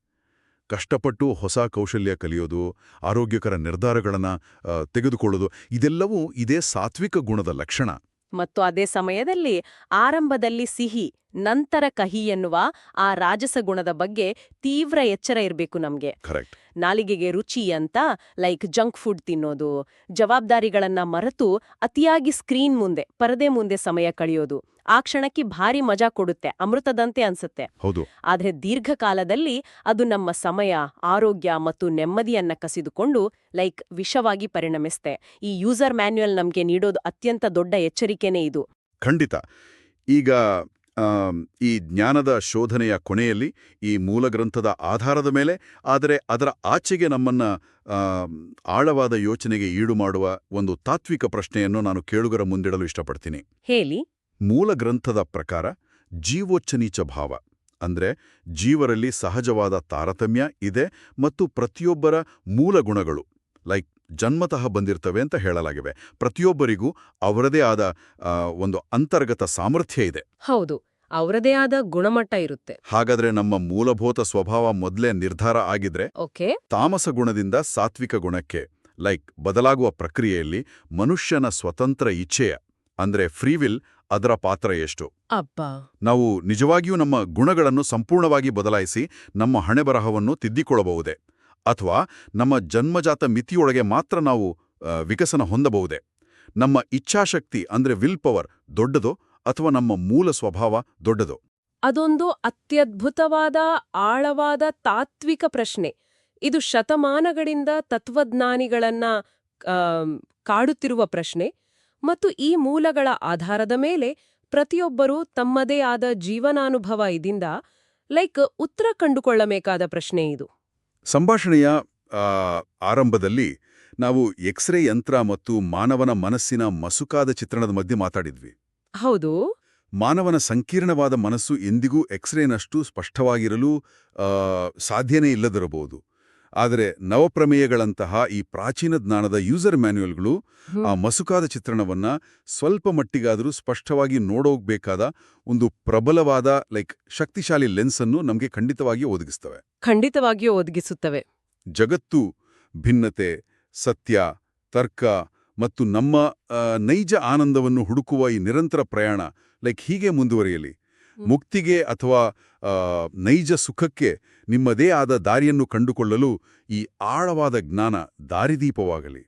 ಕಷ್ಟಪಟ್ಟು ಹೊಸ ಕೌಶಲ್ಯ ಕಲಿಯೋದು, ಆರೋಗ್ಯಕರ ನಿರ್ಧಾರಗಳನ್ನು ತೆಗೆದುಕೊಳ್ಳೋದು, ಇದೆಲ್ಲವೂ ಇದೇ ಸಾತ್ವಿಕ ಗುಣದ ಲಕ್ಷಣ. ಮತ್ತು ಅದೇ ಸಮಯದಲ್ಲಿ ಆರಂಭದಲ್ಲಿ ಸಿಹಿ, ನಂತರ ಕಹಿ ಎನ್ನುವ ಆ ರಾಜಸ ಗುಣದ ಬಗ್ಗೆ ತೀವ್ರ ಎಚ್ಚರ ಇರಬೇಕು ನಮ್ಗೆ. ಕರೆಕ್ಟ್. ನಾಲಿಗೆಗೆ ರುಚಿ ಅಂತ ಜಂಕ್ ಫುಡ್ ತಿನ್ನೋದು, ಜವಾಬ್ದಾರಿಗಳನ್ನ ಮರೆತು ಅತಿಯಾಗಿ ಸ್ಕ್ರೀನ್ ಮುಂದೆ, ಪರದೆ ಮುಂದೆ ಸಮಯ ಕಳೆಯೋದು ಆ ಕ್ಷಣಕ್ಕೆ ಭಾರಿ ಮಜಾ ಕೊಡುತ್ತೆ, ಅಮೃತದಂತೆ ಅನ್ಸುತ್ತೆ. ಹೌದು. ಆದ್ರೆ ದೀರ್ಘಕಾಲದಲ್ಲಿ ಅದು ನಮ್ಮ ಸಮಯ, ಆರೋಗ್ಯ ಮತ್ತು ನೆಮ್ಮದಿಯನ್ನ ಕಸಿದುಕೊಂಡು ವಿಷವಾಗಿ ಪರಿಣಮಿಸುತ್ತೆ. ಈ ಯೂಸರ್ ಮ್ಯಾನ್ಯುಯಲ್ ನಮ್ಗೆ ನೀಡೋದು ಅತ್ಯಂತ ದೊಡ್ಡ ಎಚ್ಚರಿಕೆನೇ ಇದು. ಖಂಡಿತ. ಈಗ ಈ ಜ್ಞಾನದ ಶೋಧನೆಯ ಕೊನೆಯಲ್ಲಿ ಈ ಮೂಲಗ್ರಂಥದ ಆಧಾರದ ಮೇಲೆ, ಆದರೆ ಅದರ ಆಚೆಗೆ ನಮ್ಮನ್ನ ಆಳವಾದ ಯೋಚನೆಗೆ ಈಡು ಮಾಡುವ ಒಂದು ತಾತ್ವಿಕ ಪ್ರಶ್ನೆಯನ್ನು ನಾನು ಕೇಳುಗರ ಮುಂದಿಡಲು ಇಷ್ಟಪಡ್ತೀನಿ. ಹೇಳಿ. ಮೂಲಗ್ರಂಥದ ಪ್ರಕಾರ ಜೀವೋಚ್ಚನೀಚ ಭಾವ ಅಂದ್ರೆ ಜೀವರಲ್ಲಿ ಸಹಜವಾದ ತಾರತಮ್ಯ ಇದೆ ಮತ್ತು ಪ್ರತಿಯೊಬ್ಬರ ಮೂಲ ಗುಣಗಳು ಜನ್ಮತಃ ಬಂದಿರ್ತವೆ ಅಂತ ಹೇಳಲಾಗಿವೆ. ಪ್ರತಿಯೊಬ್ಬರಿಗೂ ಅವರದೇ ಆದ ಒಂದು ಅಂತರ್ಗತ ಸಾಮರ್ಥ್ಯ ಇದೆ. ಹೌದು, ಅವರದೇ ಆದ ಗುಣಮಟ್ಟ ಇರುತ್ತೆ. ಹಾಗಾದ್ರೆ ನಮ್ಮ ಮೂಲಭೂತ ಸ್ವಭಾವ ಮೊದಲೇ ನಿರ್ಧಾರ ಆಗಿದ್ರೆ ತಾಮಸ ಗುಣದಿಂದ ಸಾತ್ವಿಕ ಗುಣಕ್ಕೆ ಬದಲಾಗುವ ಪ್ರಕ್ರಿಯೆಯಲ್ಲಿ ಮನುಷ್ಯನ ಸ್ವತಂತ್ರ ಇಚ್ಛೆಯ ಅಂದ್ರೆ ಫ್ರೀವಿಲ್ ಅದರ ಪಾತ್ರ ಎಷ್ಟು? ನಾವು ನಿಜವಾಗಿಯೂ ನಮ್ಮ ಗುಣಗಳನ್ನು ಸಂಪೂರ್ಣವಾಗಿ ಬದಲಾಯಿಸಿ ನಮ್ಮ ಹಣೆಬರಹವನ್ನು ತಿದ್ದಿಕೊಳ್ಳಬಹುದೇ? ಅಥವಾ ನಮ್ಮ ಜನ್ಮಜಾತ ಮಿತಿಯೊಳಗೆ ಮಾತ್ರ ನಾವು ವಿಕಸನ ಹೊಂದಬಹುದೇ? ನಮ್ಮ ಇಚ್ಛಾಶಕ್ತಿ ಅಂದ್ರೆ ವಿಲ್ ಪವರ್ ದೊಡ್ಡದೋ ಅಥವಾ ನಮ್ಮ ಮೂಲ ಸ್ವಭಾವ ದೊಡ್ಡದೋ? ಅದೊಂದು ಅತ್ಯದ್ಭುತವಾದ ಆಳವಾದ ತಾತ್ವಿಕ ಪ್ರಶ್ನೆ. ಇದು ಶತಮಾನಗಳಿಂದ ತತ್ವಜ್ಞಾನಿಗಳನ್ನ ಕಾಡುತ್ತಿರುವ ಪ್ರಶ್ನೆ. ಮತ್ತು ಈ ಮೂಲಗಳ ಆಧಾರದ ಮೇಲೆ ಪ್ರತಿಯೊಬ್ಬರೂ ತಮ್ಮದೇ ಆದ ಜೀವನಾನುಭವ ಇದರಿಂದ ಉತ್ತರ ಕಂಡುಕೊಳ್ಳಬೇಕಾದ ಪ್ರಶ್ನೆ ಇದು. ಸಂಭಾಷಣೆಯ ಆರಂಭದಲ್ಲಿ ನಾವು ಎಕ್ಸ್ರೇ ಯಂತ್ರ ಮತ್ತು ಮಾನವನ ಮನಸ್ಸಿನ ಮಸುಕಾದ ಚಿತ್ರಣದ ಮಧ್ಯೆ ಮಾತಾಡಿದ್ವಿ. ಹೌದು. ಮಾನವನ ಸಂಕೀರ್ಣವಾದ ಮನಸ್ಸು ಎಂದಿಗೂ ಎಕ್ಸ್ರೇನಷ್ಟು ಸ್ಪಷ್ಟವಾಗಿರಲು ಸಾಧ್ಯನೇ ಇಲ್ಲದಿರಬಹುದು. ಆದರೆ ನವಪ್ರಮೇಯಗಳಂತಹ ಈ ಪ್ರಾಚೀನ ಜ್ಞಾನದ ಯೂಸರ್ ಮ್ಯಾನ್ಯುಯಲ್ಗಳು ಆ ಮಸುಕಾದ ಚಿತ್ರಣವನ್ನ ಸ್ವಲ್ಪ ಮಟ್ಟಿಗಾದರೂ ಸ್ಪಷ್ಟವಾಗಿ ನೋಡೋಗ್ಬೇಕಾದ ಒಂದು ಪ್ರಬಲವಾದ ಶಕ್ತಿಶಾಲಿ ಲೆನ್ಸ್ ಅನ್ನು ನಮಗೆ ಖಂಡಿತವಾಗಿಯೂ ಒದಗಿಸುತ್ತವೆ. ಜಗತ್ತು, ಭಿನ್ನತೆ, ಸತ್ಯ, ತರ್ಕ ಮತ್ತು ನಮ್ಮ ನೈಜ ಆನಂದವನ್ನು ಹುಡುಕುವ ಈ ನಿರಂತರ ಪ್ರಯಾಣ ಹೀಗೆ ಮುಂದುವರಿಯಲಿ. ಮುಕ್ತಿಗೆ ಅಥವಾ ನೈಜ ಸುಖಕ್ಕೆ ನಿಮ್ಮದೇ ಆದ ದಾರಿಯನ್ನು ಕಂಡುಕೊಳ್ಳಲು ಈ ಆಳವಾದ ಜ್ಞಾನ ದಾರಿದೀಪವಾಗಲಿ.